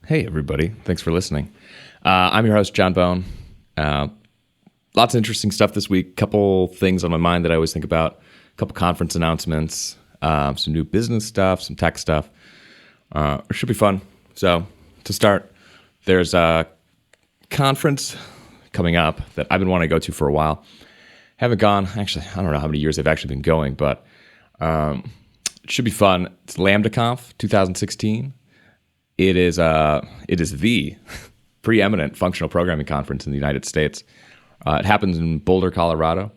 Hey, everybody. Thanks for listening. I'm your host, John Bone. Lots of interesting stuff this week. Couple things on my mind that I always think about. A couple conference announcements, some new business stuff, some tech stuff. It should be fun. So to start, there's a conference coming up that I've been wanting to go to for a while. Haven't gone. Actually, I don't know how many years they've actually been going, but it should be fun. It's LambdaConf 2016. It is the preeminent functional programming conference in the United States. It happens in Boulder, Colorado.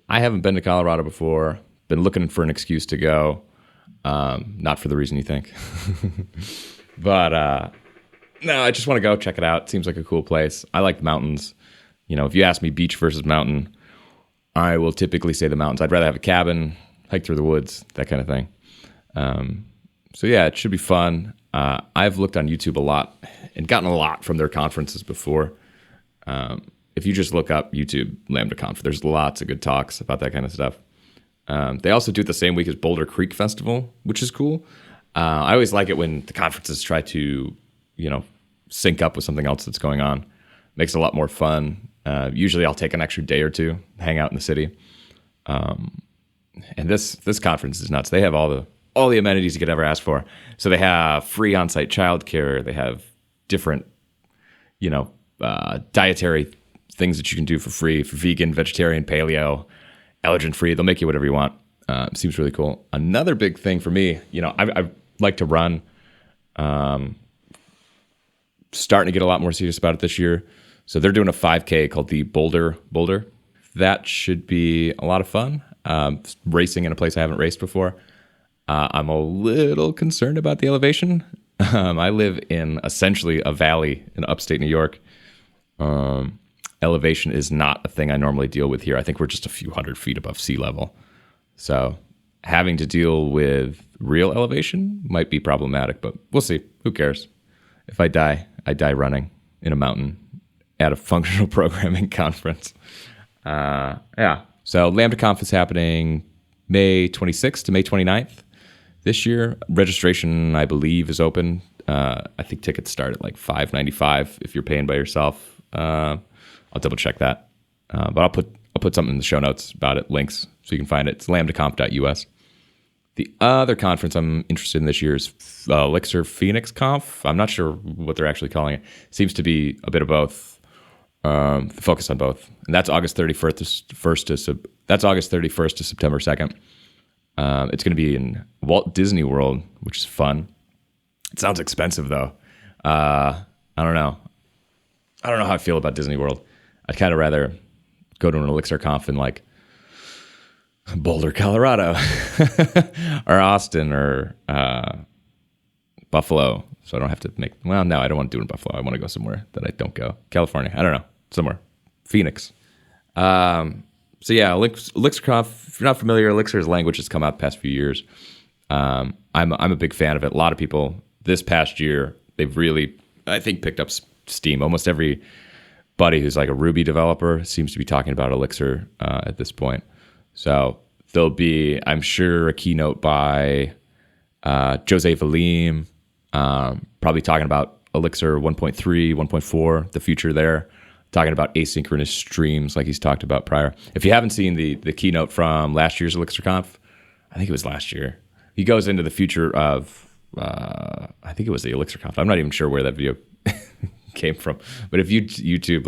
I haven't been to Colorado before. Been looking for an excuse to go. Not for the reason you think. But no, I just want to go check it out. It seems like a cool place. I like the mountains. You know, if you ask me beach versus mountain, I will typically say the mountains. I'd rather have a cabin, hike through the woods, that kind of thing. So yeah, it should be fun. I've looked on YouTube a lot and gotten a lot from their conferences before. If you just look up YouTube LambdaConf, there's lots of good talks about that kind of stuff. They also do it the same week as Boulder Creek Festival, which is cool. I always like it when the conferences try to, sync up with something else that's going on. Makes it a lot more fun. Usually I'll take an extra day or two, hang out in the city. And this conference is nuts. They have all the amenities you could ever ask for. So they have free on-site childcare. They have different, dietary things that you can do for free for vegan, vegetarian, paleo, allergen-free. They'll make you whatever you want. Seems really cool. Another big thing for me, I like to run. Starting to get a lot more serious about it this year. So they're doing a 5K called the Boulder. That should be a lot of fun. Racing in a place I haven't raced before. I'm a little concerned about the elevation. I live in essentially a valley in upstate New York. Elevation is not a thing I normally deal with here. I think we're just a few hundred feet above sea level. So having to deal with real elevation might be problematic, but we'll see. Who cares? If I die, I die running in a mountain at a functional programming conference. Yeah. So LambdaConf is happening May 26th to May 29th. This year, registration, I believe, is open. I think tickets start at like $5.95 if you're paying by yourself. I'll double check that, but I'll put something in the show notes about it, links, so you can find it. It's lambdaconf.us. The other conference I'm interested in this year is Elixir Phoenix Conf. I'm not sure what they're actually calling it. Seems to be a bit of both. Focus on both, and that's August 31st to September 2nd. It's going to be in Walt Disney World, which is fun. It sounds expensive, though. I don't know. I don't know how I feel about Disney World. I'd kind of rather go to an Elixir Conf in like Boulder, Colorado, or Austin, or Buffalo. So I don't have to no, I don't want to do it in Buffalo. I want to go somewhere that I don't go. California. I don't know. Somewhere. Phoenix. So yeah, ElixirConf, if you're not familiar, Elixir's language has come out the past few years. I'm a big fan of it. A lot of people this past year, they've really, I think, picked up steam. Almost everybody who's like a Ruby developer seems to be talking about Elixir at this point. So there'll be, I'm sure, a keynote by Jose Valim, probably talking about Elixir 1.3, 1.4, the future there. Talking about asynchronous streams like he's talked about prior. If you haven't seen the keynote from last year's ElixirConf, I think it was last year. He goes into the future of, I think it was the ElixirConf. I'm not even sure where that video came from. But if you YouTube,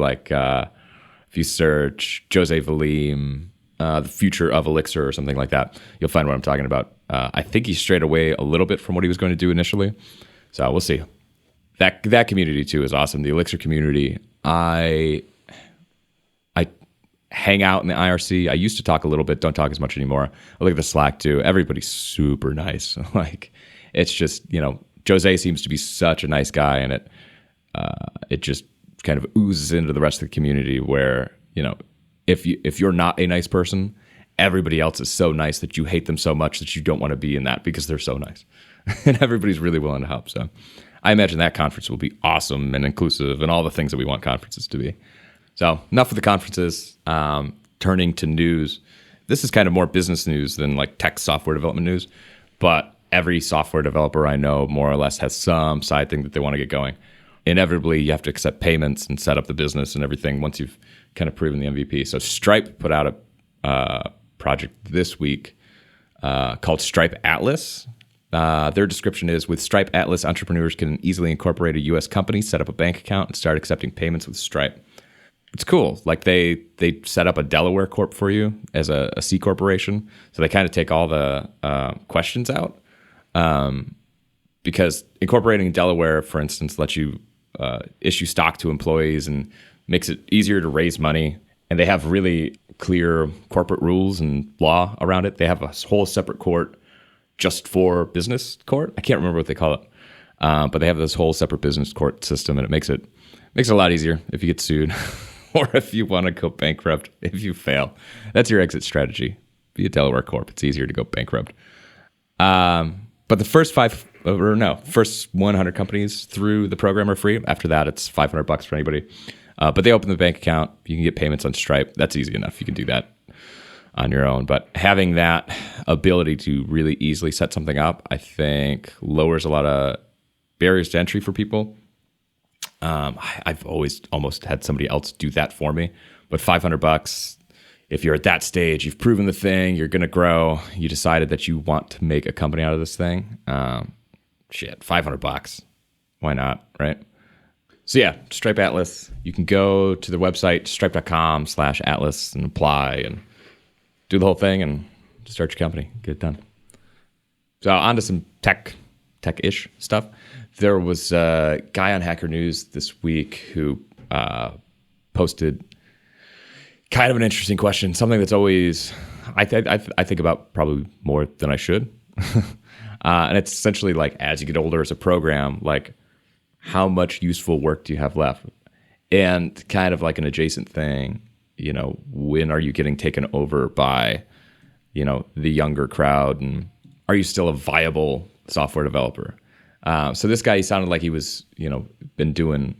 if you search Jose Valim, the future of Elixir or something like that, you'll find what I'm talking about. I think he strayed away a little bit from what he was going to do initially. So we'll see. That community, too, is awesome. The Elixir community. I hang out in the IRC. I used to talk a little bit, don't talk as much anymore. I look at the Slack too. Everybody's super nice. It's just, Jose seems to be such a nice guy, and it just kind of oozes into the rest of the community where, if you're not a nice person, everybody else is so nice that you hate them so much that you don't want to be in that because they're so nice. And everybody's really willing to help. So I imagine that conference will be awesome and inclusive and all the things that we want conferences to be. So enough of the conferences. Turning to news. This is kind of more business news than like tech software development news, but every software developer I know more or less has some side thing that they want to get going. inevitably you have to accept payments and set up the business and everything once you've kind of proven the MVP. So Stripe put out a project this week called Stripe Atlas. Their description is, with Stripe Atlas, entrepreneurs can easily incorporate a U.S. company, set up a bank account, and start accepting payments with Stripe. It's cool. Like they set up a Delaware corp for you as a C corporation. So they kind of take all the questions out. Because incorporating in Delaware, for instance, lets you issue stock to employees and makes it easier to raise money. And they have really clear corporate rules and law around it. They have a whole separate court just for business court. I can't remember what they call it. But they have this whole separate business court system, and it makes it a lot easier if you get sued or if you want to go bankrupt, if you fail. That's your exit strategy. Be a Delaware corp. It's easier to go bankrupt. But the first 100 companies through the program are free. After that, it's $500 for anybody. But they open the bank account. You can get payments on Stripe. That's easy enough. You can do that on your own. But having that ability to really easily set something up, I think, lowers a lot of barriers to entry for people. I've always almost had somebody else do that for me. But $500, if you're at that stage, you've proven the thing, you're going to grow, you decided that you want to make a company out of this thing. $500. Why not, right? So yeah, Stripe Atlas. You can go to the website, stripe.com/Atlas, and apply and do the whole thing and start your company. Get it done. So on to some tech-ish stuff. There was a guy on Hacker News this week who posted kind of an interesting question, something that's always I think about probably more than I should. And it's essentially like, as you get older as a program, like, how much useful work do you have left? And kind of like an adjacent thing, when are you getting taken over by, the younger crowd? And are you still a viable software developer? So this guy, he sounded like he was, been doing,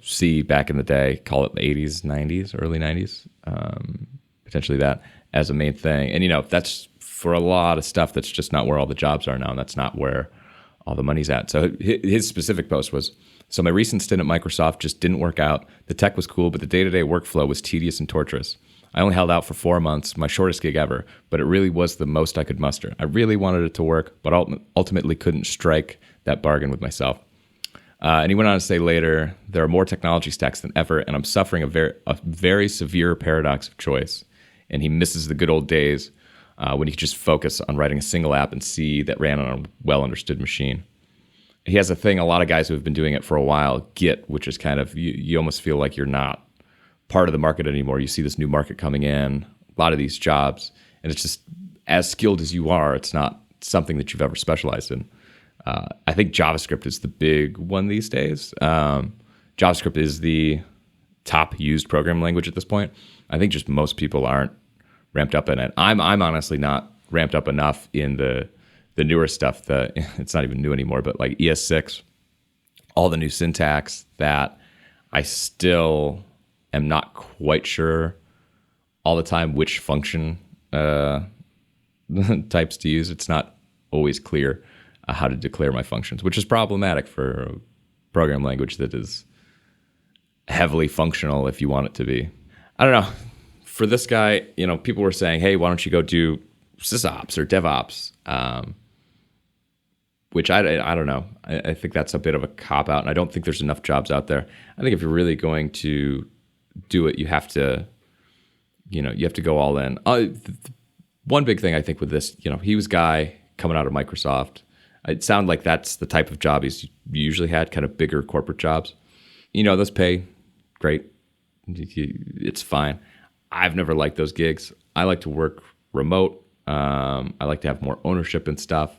C back in the day, call it the 80s, 90s, early 90s, potentially that as a main thing. And, that's for a lot of stuff, that's just not where all the jobs are now. And that's not where all the money's at. So his specific post was, so my recent stint at Microsoft just didn't work out. The tech was cool, but the day-to-day workflow was tedious and torturous. I only held out for 4 months, my shortest gig ever, but it really was the most I could muster. I really wanted it to work, but ultimately couldn't strike that bargain with myself. And he went on to say later, there are more technology stacks than ever, and I'm suffering a very severe paradox of choice. And he misses the good old days when he could just focus on writing a single app and see that ran on a well-understood machine. He has a thing, a lot of guys who have been doing it for a while, Git, which is kind of, you almost feel like you're not part of the market anymore. You see this new market coming in, a lot of these jobs, and it's just, as skilled as you are, it's not something that you've ever specialized in. I think JavaScript is the big one these days. JavaScript is the top used programming language at this point. I think just most people aren't ramped up in it. I'm honestly not ramped up enough in the newer stuff. It's not even new anymore, but like ES6, all the new syntax that I still am not quite sure all the time which function types to use. It's not always clear how to declare my functions, which is problematic for a programming language that is heavily functional if you want it to be. I don't know. For this guy, people were saying, hey, why don't you go do sysops or DevOps? Which I don't know. I think that's a bit of a cop-out, and I don't think there's enough jobs out there. I think if you're really going to do it, you have to go all in. One big thing I think with this, he was a guy coming out of Microsoft. It sounded like that's the type of job he's usually had, kind of bigger corporate jobs. Those pay great. It's fine. I've never liked those gigs. I like to work remote. I like to have more ownership and stuff.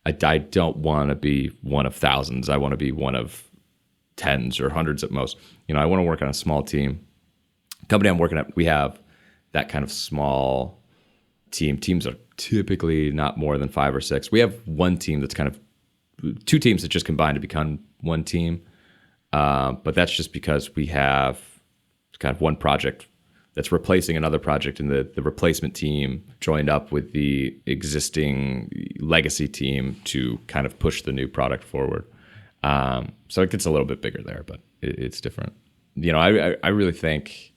I don't want to be one of thousands. I want to be one of tens or hundreds at most. I want to work on a small team. Company I'm working at, we have that kind of small team. Teams are typically not more than 5 or 6. We have one team that's kind of 2 teams that just combine to become one team. But that's just because we have kind of one project that's replacing another project, and the replacement team joined up with the existing legacy team to kind of push the new product forward. So it gets a little bit bigger there, but it's different. I really think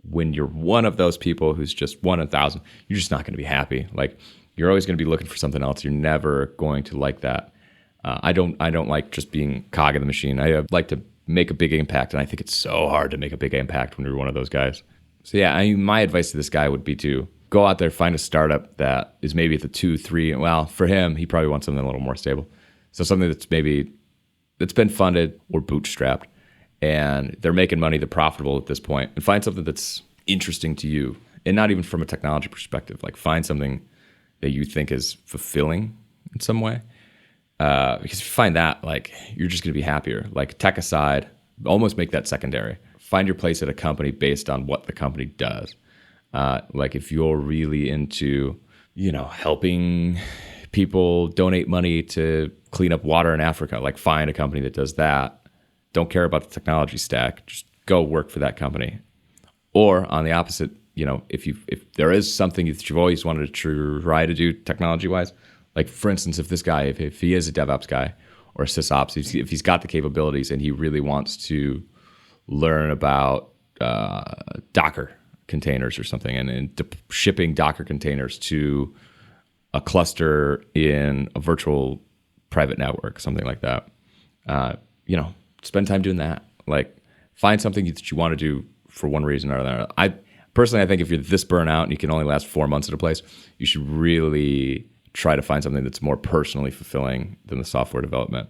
when you're one of those people who's just 1 in 1,000, you're just not going to be happy. Like, you're always going to be looking for something else. You're never going to like that. I don't like just being cog in the machine. I like to make a big impact, and I think it's so hard to make a big impact when you're one of those guys. So yeah, my advice to this guy would be to go out there, find a startup that is maybe at the 2, 3. Well, for him, he probably wants something a little more stable. So something that's been funded or bootstrapped, and they're making money, they're profitable at this point, and find something that's interesting to you, and not even from a technology perspective. Like, find something that you think is fulfilling in some way. Because if you find that, like, you're just going to be happier. Like, tech aside, almost make that secondary. Find your place at a company based on what the company does. Like, if you're really into, helping people donate money to clean up water in Africa, like, find a company that does that. Don't care about the technology stack. Just go work for that company. Or on the opposite, if there is something that you've always wanted to try to do technology-wise, like, for instance, if this guy, if he is a DevOps guy or a SysOps, if he's got the capabilities and he really wants to learn about Docker containers or something, and shipping Docker containers to a cluster in a virtual private network, something like that, spend time doing that. Like, find something that you want to do for one reason or another. I think if you're this burnout and you can only last 4 months at a place, you should really try to find something that's more personally fulfilling than the software development.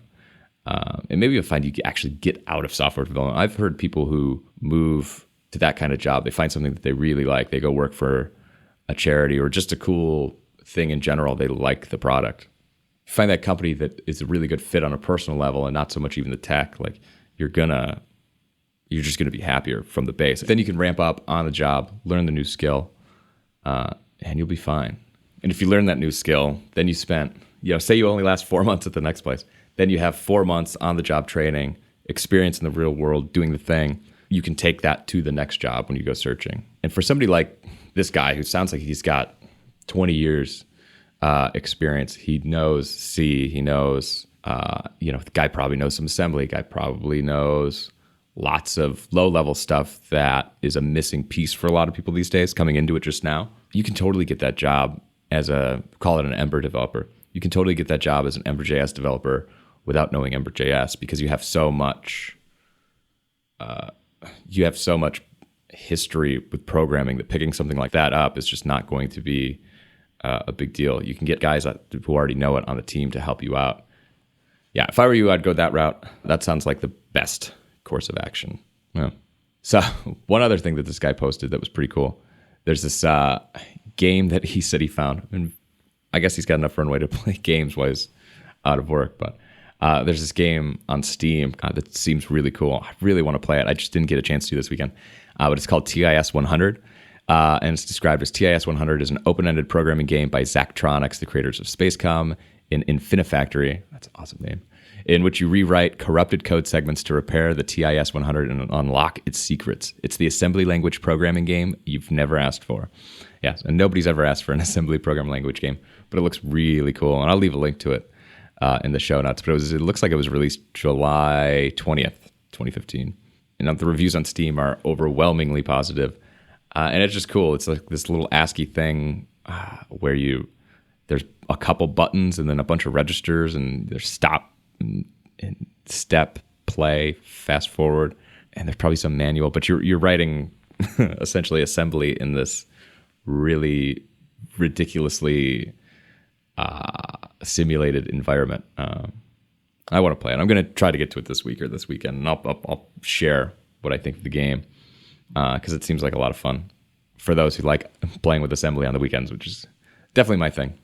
And maybe you'll find you actually get out of software development. I've heard people who move to that kind of job, they find something that they really like. They go work for a charity or just a cool thing in general. They like the product. Find that company that is a really good fit on a personal level and not so much even the tech. Like, you're just gonna be happier from the base. Then you can ramp up on the job, learn the new skill, and you'll be fine. And if you learn that new skill, then you spent, say you only last 4 months at the next place, then you have 4 months on the job training, experience in the real world, doing the thing. You can take that to the next job when you go searching. And for somebody like this guy who sounds like he's got 20 years experience, he knows C, he knows, the guy probably knows some assembly, guy probably knows lots of low-level stuff that is a missing piece for a lot of people these days coming into it just now. You can totally get that job as call it an Ember developer. You can totally get that job as an Ember.js developer without knowing Ember.js, because you have so much history with programming that picking something like that up is just not going to be a big deal. You can get guys who already know it on the team to help you out. Yeah, if I were you, I'd go that route. That sounds like the best course of action. Yeah. So one other thing that this guy posted that was pretty cool. There's this game that he said he found, and I guess he's got enough runway to play games while he's out of work, but there's this game on Steam that seems really cool. I really want to play it. I just didn't get a chance to this weekend, but it's called TIS 100, and it's described as TIS 100 is an open-ended programming game by Zachtronics, the creators of SpaceChem and Infinifactory. That's an awesome name. In which you rewrite corrupted code segments to repair the TIS 100 and unlock its secrets. It's the assembly language programming game you've never asked for. Yes, and nobody's ever asked for an assembly programming language game, but it looks really cool. And I'll leave a link to it in the show notes. But it looks like it was released July 20th, 2015. And the reviews on Steam are overwhelmingly positive. And it's just cool. It's like this little ASCII thing where there's a couple buttons and then a bunch of registers, and there's stop and step, play, fast forward, and there's probably some manual, but you're writing essentially assembly in this really ridiculously simulated environment. I want to play it. I'm going to try to get to it this week or this weekend, and I'll share what I think of the game because it seems like a lot of fun for those who like playing with assembly on the weekends, which is definitely my thing.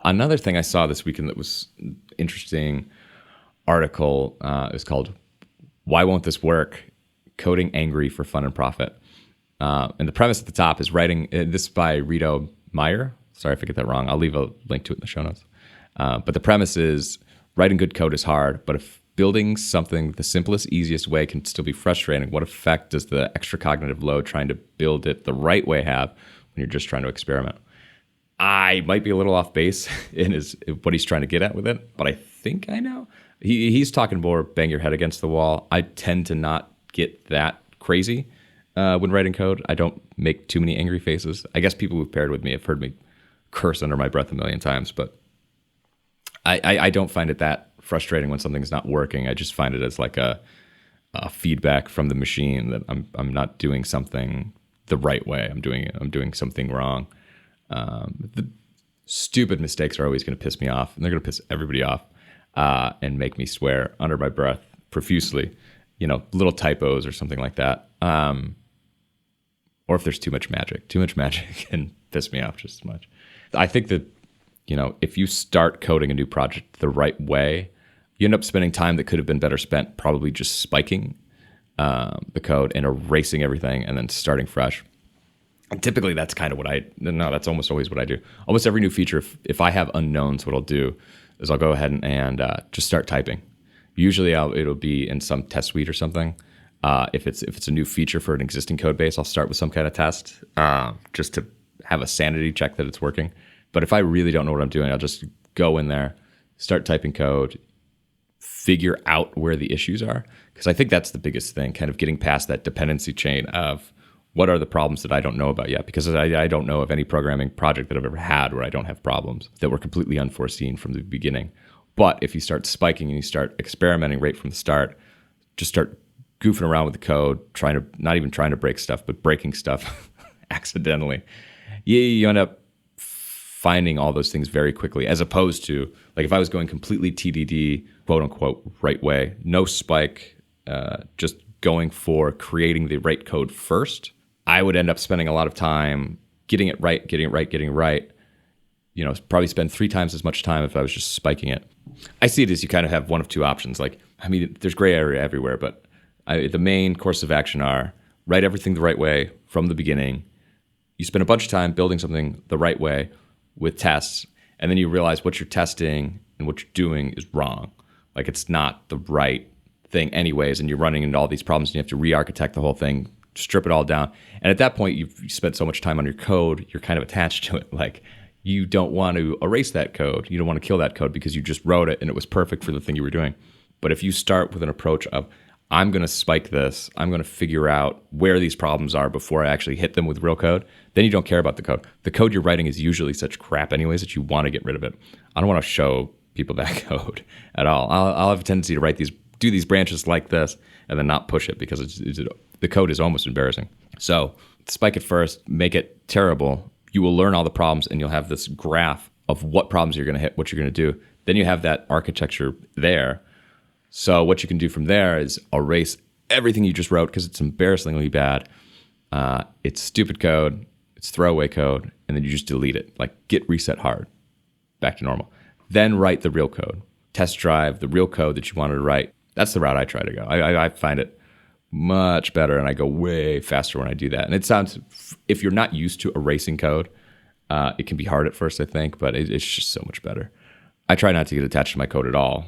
Another thing I saw this weekend that was interesting article is called "Why Won't This Work? Coding Angry for Fun and Profit." And the premise at the top is writing this by Rito Meyer. Sorry if I get that wrong. I'll leave a link to it in the show notes. But the premise is writing good code is hard, but if building something the simplest, easiest way can still be frustrating, what effect does the extra cognitive load trying to build it the right way have when you're just trying to experiment? I might be a little off base in what he's trying to get at with it, but I think I know. He's talking more bang your head against the wall. I tend to not get that crazy when writing code. I don't make too many angry faces. I guess people who've paired with me have heard me curse under my breath a million times, but I don't find it that frustrating when something's not working. I just find it as like a feedback from the machine that I'm not doing something the right way. I'm doing something wrong. The stupid mistakes are always going to piss me off, and they're going to piss everybody off and make me swear under my breath profusely. Little typos or something like that. Or if there's too much magic can piss me off just as much. I think that, if you start coding a new project the right way, you end up spending time that could have been better spent probably just spiking the code and erasing everything and then starting fresh. And typically that's kind of that's almost always what I do. Almost every new feature, if I have unknowns, what I'll do is I'll go ahead and just start typing. Usually it'll be in some test suite or something. If it's a new feature for an existing code base, I'll start with some kind of test just to have a sanity check that it's working. But if I really don't know what I'm doing, I'll just go in there, start typing code, figure out where the issues are. Because I think that's the biggest thing, kind of getting past that dependency chain of what are the problems that I don't know about yet. Because I don't know of any programming project that I've ever had where I don't have problems that were completely unforeseen from the beginning. But if you start spiking and you start experimenting right from the start, just start goofing around with the code, not even trying to break stuff, but breaking stuff accidentally, you end up finding all those things very quickly, as opposed to, like, if I was going completely TDD, quote unquote, right way, no spike, just going for creating the right code first, I would end up spending a lot of time getting it right. Probably spend 3 times as much time if I was just spiking it. I see it as you kind of have one of two options. There's gray area everywhere, but the main course of action are write everything the right way from the beginning. You spend a bunch of time building something the right way with tests, and then you realize what you're testing and what you're doing is wrong. Like, it's not the right thing anyways, and you're running into all these problems, and you have to re-architect the whole thing, strip it all down. And at that point, you've spent so much time on your code, you're kind of attached to it. Like, you don't want to erase that code. You don't want to kill that code because you just wrote it and it was perfect for the thing you were doing. But if you start with an approach of, I'm going to spike this, I'm going to figure out where these problems are before I actually hit them with real code, then you don't care about the code. The code you're writing is usually such crap anyways that you want to get rid of it. I don't want to show people that code at all. I'll have a tendency to do these branches like this and then not push it because the code is almost embarrassing. So spike it first, make it terrible. You will learn all the problems and you'll have this graph of what problems you're going to hit, what you're going to do. Then you have that architecture there. So what you can do from there is erase everything you just wrote because it's embarrassingly bad. It's stupid code. It's throwaway code. And then you just delete it. Like, git reset hard. Back to normal. Then write the real code. Test drive the real code that you wanted to write. That's the route I try to go. I find it much better, and I go way faster when I do that. And it sounds, if you're not used to erasing code, it can be hard at first, I think, but it's just so much better. I try not to get attached to my code at all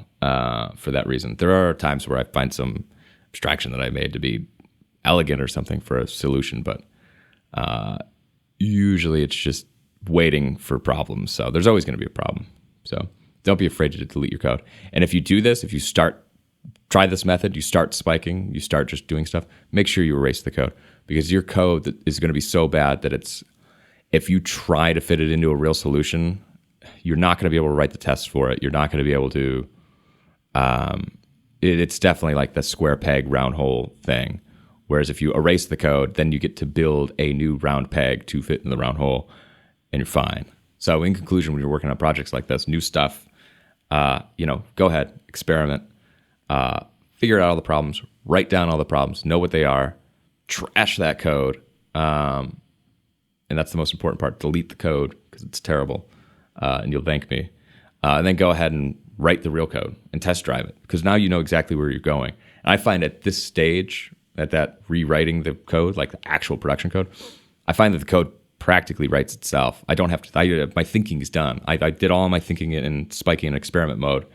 for that reason. There are times where I find some abstraction that I made to be elegant or something for a solution, but usually it's just waiting for problems. So there's always going to be a problem. So don't be afraid to delete your code. And if you do this, if you try this method, you start spiking, you start just doing stuff, make sure you erase the code, because your code is going to be so bad that if you try to fit it into a real solution, you're not going to be able to write the tests for it. You're not going to be able to, it's definitely like the square peg, round hole thing. Whereas if you erase the code, then you get to build a new round peg to fit in the round hole, and you're fine. So in conclusion, when you're working on projects like this, new stuff, go ahead, experiment, figure out all the problems, write down all the problems, know what they are, trash that code. And that's the most important part. Delete the code because it's terrible. And you'll thank me. And then go ahead and write the real code and test drive it, because now you know exactly where you're going. And I find at this stage, at that rewriting the code, like the actual production code, I find that the code practically writes itself. I don't have to, my thinking is done. I did all my thinking in spiking and experiment mode,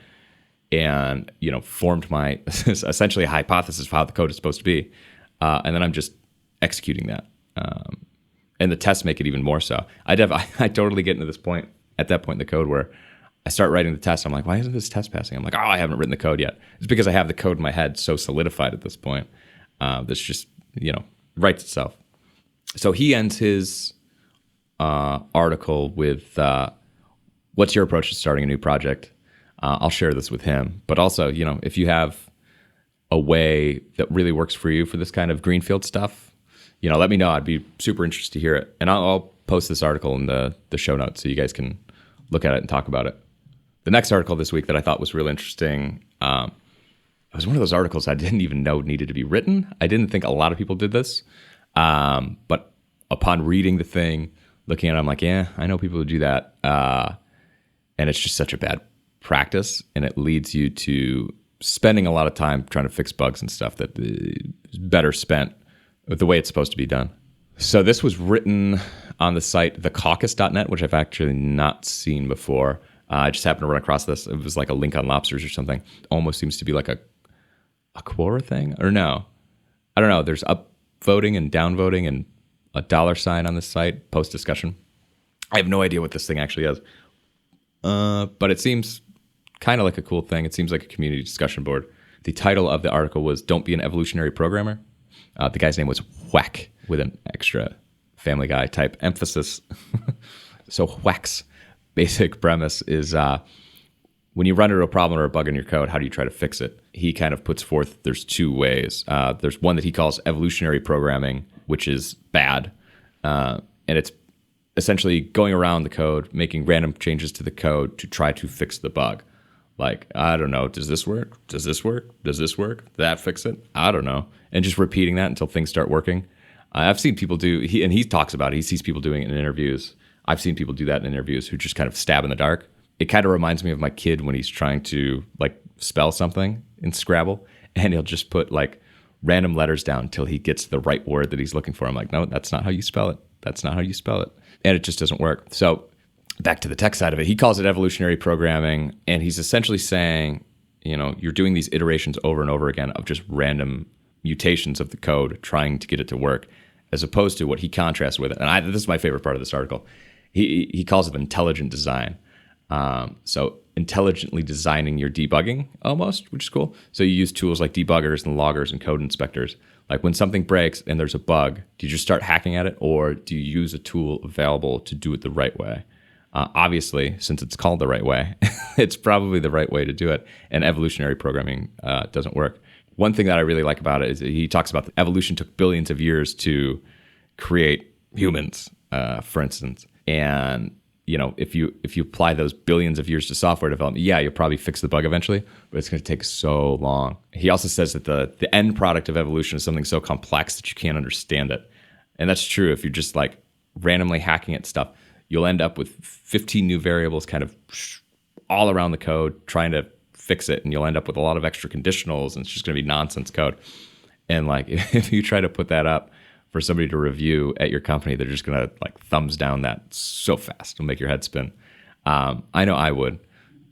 and formed my essentially a hypothesis of how the code is supposed to be. And then I'm just executing that. And the tests make it even more so. I totally get into this point, at that point in the code, where I start writing the test. I'm like, why isn't this test passing? I'm like, oh, I haven't written the code yet. It's because I have the code in my head so solidified at this point. That's just, writes itself. So he ends his article with, what's your approach to starting a new project? I'll share this with him. But also, if you have a way that really works for you for this kind of greenfield stuff, let me know. I'd be super interested to hear it. And I'll post this article in the show notes so you guys can look at it and talk about it. The next article this week that I thought was really interesting, it was one of those articles I didn't even know needed to be written. I didn't think a lot of people did this. But upon reading the thing, looking at it, I'm like, yeah, I know people who do that. And it's just such a bad practice. And it leads you to spending a lot of time trying to fix bugs and stuff that is better spent the way it's supposed to be done. So this was written on the site thecaucus.net, which I've actually not seen before. I just happened to run across this. It was like a link on Lobsters or something. Almost seems to be like a Quora thing, or no? I don't know. There's upvoting and downvoting and a $ on this site, post discussion. I have no idea what this thing actually is. But it seems kind of like a cool thing. It seems like a community discussion board. The title of the article was Don't Be an Evolutionary Programmer. The guy's name was Whack, with an extra Family Guy type emphasis. So Whack's basic premise is when you run into a problem or a bug in your code, how do you try to fix it? He kind of puts forth there's two ways. There's one that he calls evolutionary programming, which is bad. And it's essentially going around the code, making random changes to the code to try to fix the bug. Like, I don't know, does this work? Does this work? Does this work? Did that fix it? I don't know. And just repeating that until things start working. I've seen people do, he talks about it. He sees people doing it in interviews. I've seen people do that in interviews who just kind of stab in the dark. It kind of reminds me of my kid when he's trying to spell something in Scrabble, and he'll just put random letters down until he gets the right word that he's looking for. I'm like, no, that's not how you spell it. That's not how you spell it. And it just doesn't work. So back to the tech side of it, he calls it evolutionary programming, and he's essentially saying, you're doing these iterations over and over again of just random mutations of the code trying to get it to work, as opposed to what he contrasts with it. And this is my favorite part of this article. He calls it intelligent design. So intelligently designing your debugging almost, which is cool. So you use tools like debuggers and loggers and code inspectors. Like when something breaks and there's a bug, do you just start hacking at it, or do you use a tool available to do it the right way? Obviously, since it's called the right way, it's probably the right way to do it. And evolutionary programming doesn't work. One thing that I really like about it is he talks about evolution took billions of years to create humans, for instance. And if you apply those billions of years to software development, yeah, you'll probably fix the bug eventually, but it's going to take so long. He also says that the end product of evolution is something so complex that you can't understand it. And that's true. If you're just randomly hacking at stuff, you'll end up with 15 new variables kind of all around the code trying to fix it, and you'll end up with a lot of extra conditionals, and it's just going to be nonsense code. And if you try to put that up for somebody to review at your company, they're just going to thumbs down that so fast. It'll make your head spin. I know I would.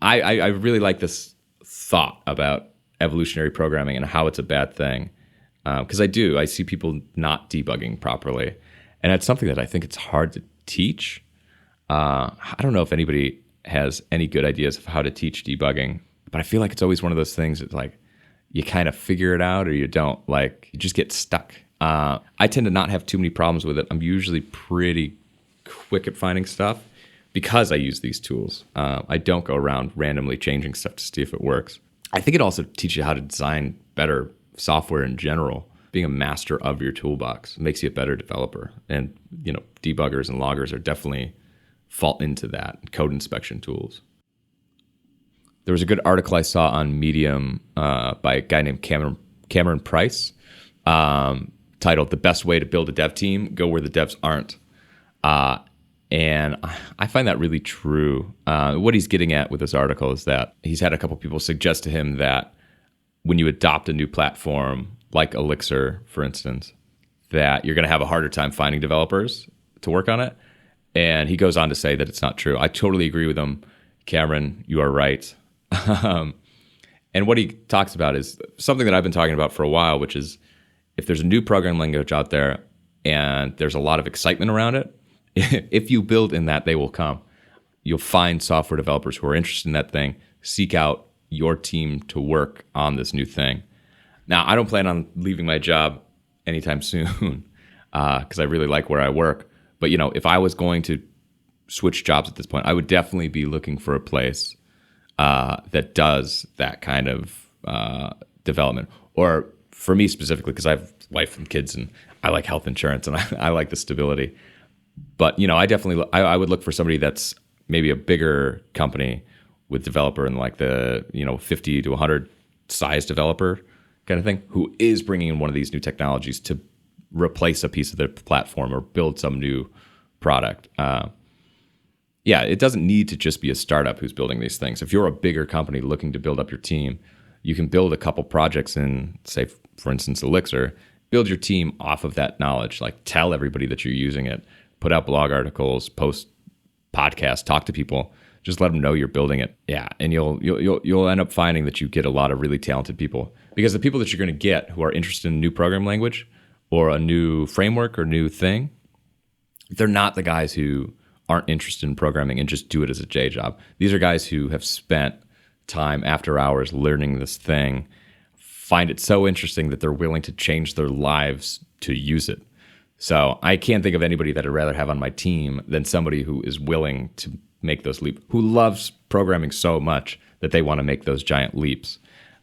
I really like this thought about evolutionary programming and how it's a bad thing. Because I see people not debugging properly. And it's something that I think it's hard to teach. I don't know if anybody has any good ideas of how to teach debugging, but I feel like it's always one of those things that's you kind of figure it out or you don't. You just get stuck. I tend to not have too many problems with it. I'm usually pretty quick at finding stuff because I use these tools. I don't go around randomly changing stuff to see if it works. I think it also teaches you how to design better software in general. Being a master of your toolbox makes you a better developer. And, debuggers and loggers are definitely fall into that, code inspection tools. There was a good article I saw on Medium by a guy named Cameron Price, titled "The Best Way to Build a Dev Team: Go Where the Devs Aren't." And I find that really true. What he's getting at with this article is that he's had a couple people suggest to him that when you adopt a new platform, like Elixir, for instance, that you're going to have a harder time finding developers to work on it. And he goes on to say that it's not true. I totally agree with him. Cameron, you are right. And what he talks about is something that I've been talking about for a while, which is if there's a new programming language out there and there's a lot of excitement around it, if you build in that, they will come. you'll find software developers who are interested in that thing, seek out your team to work on this new thing. Now, I don't plan on leaving my job anytime soon because I really like where I work. But, if I was going to switch jobs at this point, I would definitely be looking for a place that does that kind of development. Or for me specifically, because I have a wife and kids and I like health insurance and I like the stability. But, I definitely I would look for somebody that's maybe a bigger company with developer and like the 50 to 100 size developer kind of thing, who is bringing in one of these new technologies to replace a piece of their platform or build some new product. It doesn't need to just be a startup who's building these things. If you're a bigger company looking to build up your team, you can build a couple projects in, say, for instance, Elixir, build your team off of that knowledge, like tell everybody that you're using it, put out blog articles, post podcasts, talk to people. Just let them know you're building it. Yeah, and you'll end up finding that you get a lot of really talented people, because the people that you're going to get who are interested in a new program language or a new framework or new thing, they're not the guys who aren't interested in programming and just do it as a day job. These are guys who have spent time after hours learning this thing, find it so interesting that they're willing to change their lives to use it. So I can't think of anybody that I'd rather have on my team than somebody who is willing to make those leaps, who loves programming so much that they want to make those giant leaps.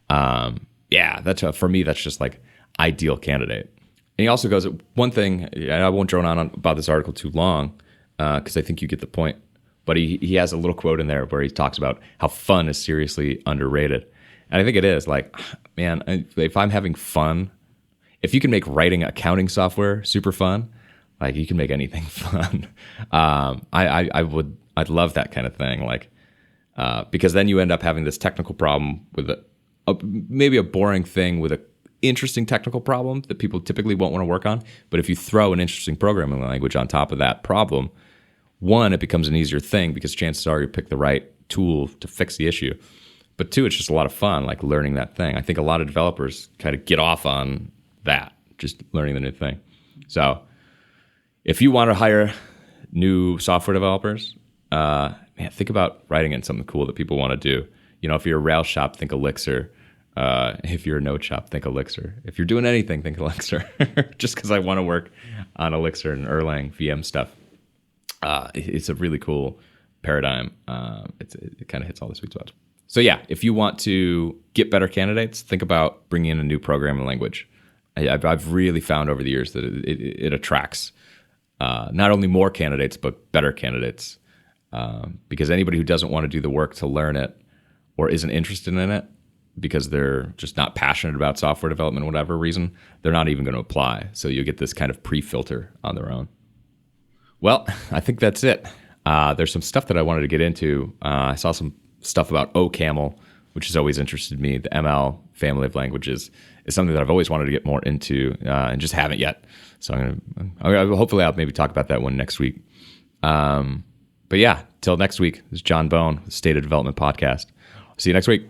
That's for me, that's just like ideal candidate. And he also goes, one thing, and I won't drone on about this article too long because I think you get the point, but he has a little quote in there where he talks about how fun is seriously underrated. And I think it is. Like, man, if I'm having fun, if you can make writing accounting software super fun, like you can make anything fun. I'd love that kind of thing. Like, because then you end up having this technical problem with maybe a boring thing with a interesting technical problem that people typically won't want to work on. But if you throw an interesting programming language on top of that problem, one, it becomes an easier thing because chances are you pick the right tool to fix the issue. But two, it's just a lot of fun, like learning that thing. I think a lot of developers kind of get off on that, just learning the new thing. So if you want to hire new software developers, think about writing in something cool that people want to do. If you're a Rails shop, think Elixir. If you're a Node shop, think Elixir. If you're doing anything, think Elixir. Just because I want to work on Elixir and Erlang VM stuff. It's a really cool paradigm. It kind of hits all the sweet spots. So yeah, if you want to get better candidates, think about bringing in a new programming language. I've really found over the years that it attracts not only more candidates, but better candidates. Because anybody who doesn't want to do the work to learn it or isn't interested in it because they're just not passionate about software development, whatever reason, they're not even going to apply. So you get this kind of pre-filter on their own. Well, I think that's it. There's some stuff that I wanted to get into. I saw some stuff about OCaml, which has always interested me. The ML family of languages is something that I've always wanted to get more into and just haven't yet. So hopefully I'll maybe talk about that one next week. But yeah, till next week, this is John Bone, State of Development Podcast. See you next week.